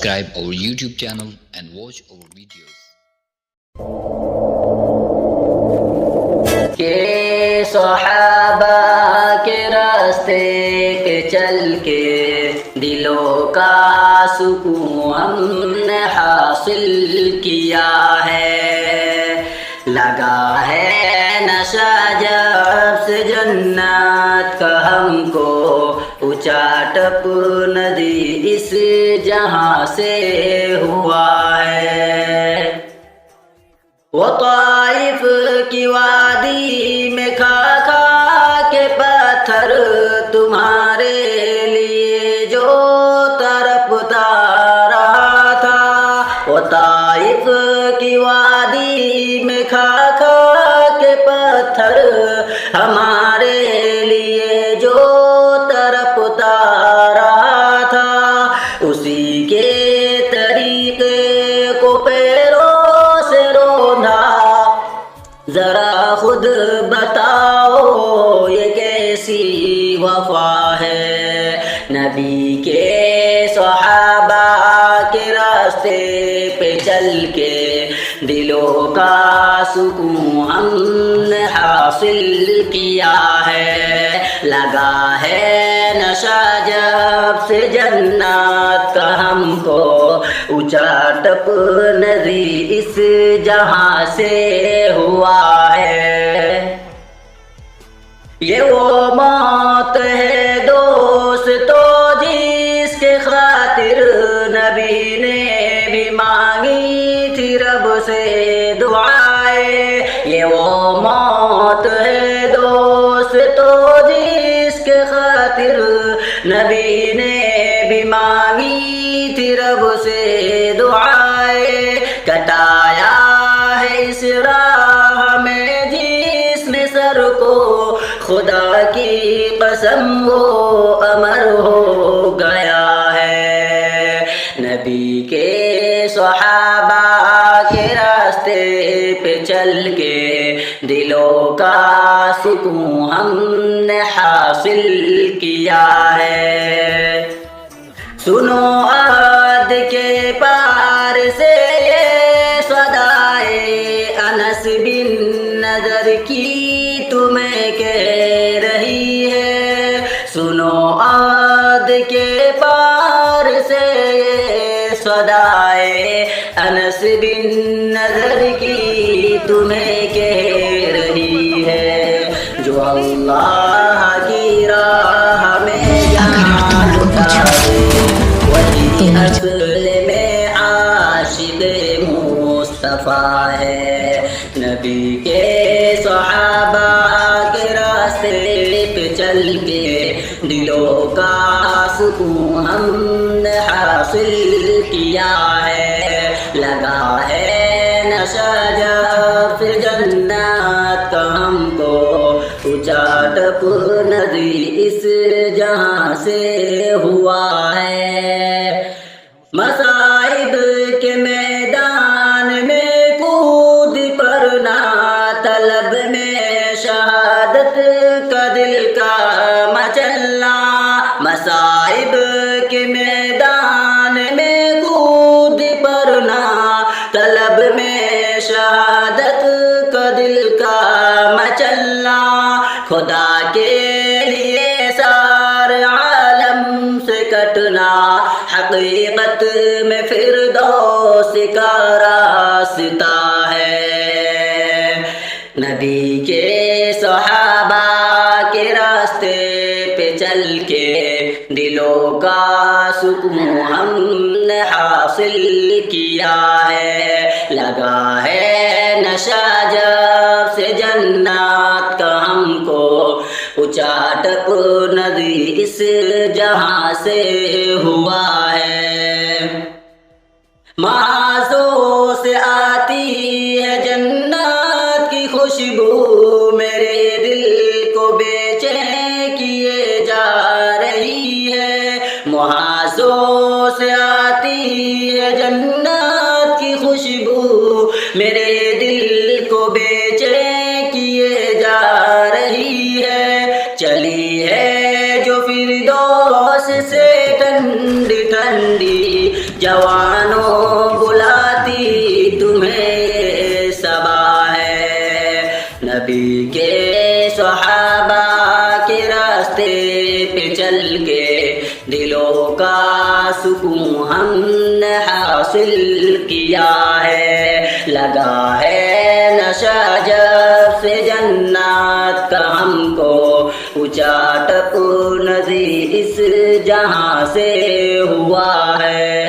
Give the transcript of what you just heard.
subscribe our YouTube channel and watch our videos. کہ صحابہ کے راستے پہ چل کے دلوں کا سکون ہم نے حاصل کیا ہے، لگا ہے نشہ جب سے جنت کا ہم کو، اونچا ٹپ ندی اس جہاں سے ہوا ہے۔ وہ طائف کی وادی میں کھا کھا کے پتھر تمہارے لیے جو تڑپتا رہا تھا، وہ طائف کی وادی میں کھا کھا کے پتھر ہمارے لیے جو تڑپتا رہا تھا، اسی کے طریقے کو پیروں ذرا خود بتاؤ یہ کیسی وفا ہے۔ نبی کے صحابہ کے راستے پہ چل کے دلوں کا سکون ہم نے حاصل کیا ہے، لگا ہے نشہ جب سے جنت کا ہم کو، اونچا ٹپ ندی اس جہاں سے ہوا ہے۔ یہ وہ موت ہے دوستو جس کے خاطر نبی نے بھی مانگی تھی رب سے دعائیں، یہ وہ موت ہے دوستو جس کے خاطر نبی نے بھی مانگی تھی رب سے دعائیں، کٹایا ہے اس راہ میں جس نے سر کو، خدا کی قسم وہ امر ہو گیا ہے۔ نبی کے صحابہ کے راستے پہ چل کے دلوں کا سکون ہم نے حاصل کیا ہے۔ سنو عہد کے پار سے یہ صدائے انس بن نضر کی تمہیں کہہ رہی ہے، سنو عہد کے پار سے یہ صدائے انس بن نضر کی تمہیں کہہ رہی ہے، جو اللہ کی راہ میں جان اٹھائے وہی اصل میں عاشق مصطفیٰ ہے۔ نبی کے صحابہ کے راستے پہ چل کے دلوں کا سکون ہم نے حاصل کیا ہے، لگا ہے نشہ جب سے جنت کا ہم کو، اونچا ٹپ ندی اس جہاں سے ہوا ہے۔ مصائب کے میدان میں کود پڑنا، طلب میں شہادت کا دل کا مچلنا، مصائب کے میدان میں کود پڑنا، طلب میں شہادت کا دل کا مچلنا، خدا کے لیے سارے عالم سے کٹنا، حقیقت میں فردوس کا راستہ ہے۔ نبی کے صحابہ کے راستے پہ چل کے دلوں کا سکون ہم نے حاصل کیا ہے، لگا ہے نشہ جب سے جنت کا ہم کو، اونچا ٹپ ندی اس جہاں سے ہوا ہے۔ معازوں سے آتی ہے جنت کی خوشبو، میرے دل کو بے چین کیے جا رہی ہے، معازوں سے آتی ہے جنت کی خوشبو، میرے دل کو بے چین کیے جا رہی ہے، چلی ہے جو فردوس سے ٹھنڈی ٹھنڈی جوانوں بلاتی تمہیں یہ صبا ہے، نبی کے صحابہ کے راستے پہ چل کے دلوں کا سکون ہم نے حاصل کیا ہے، لگا ہے نشہ جب سے جنات کا ہم کو، اونچا ٹپ نظیر اس جہاں سے ہوا ہے۔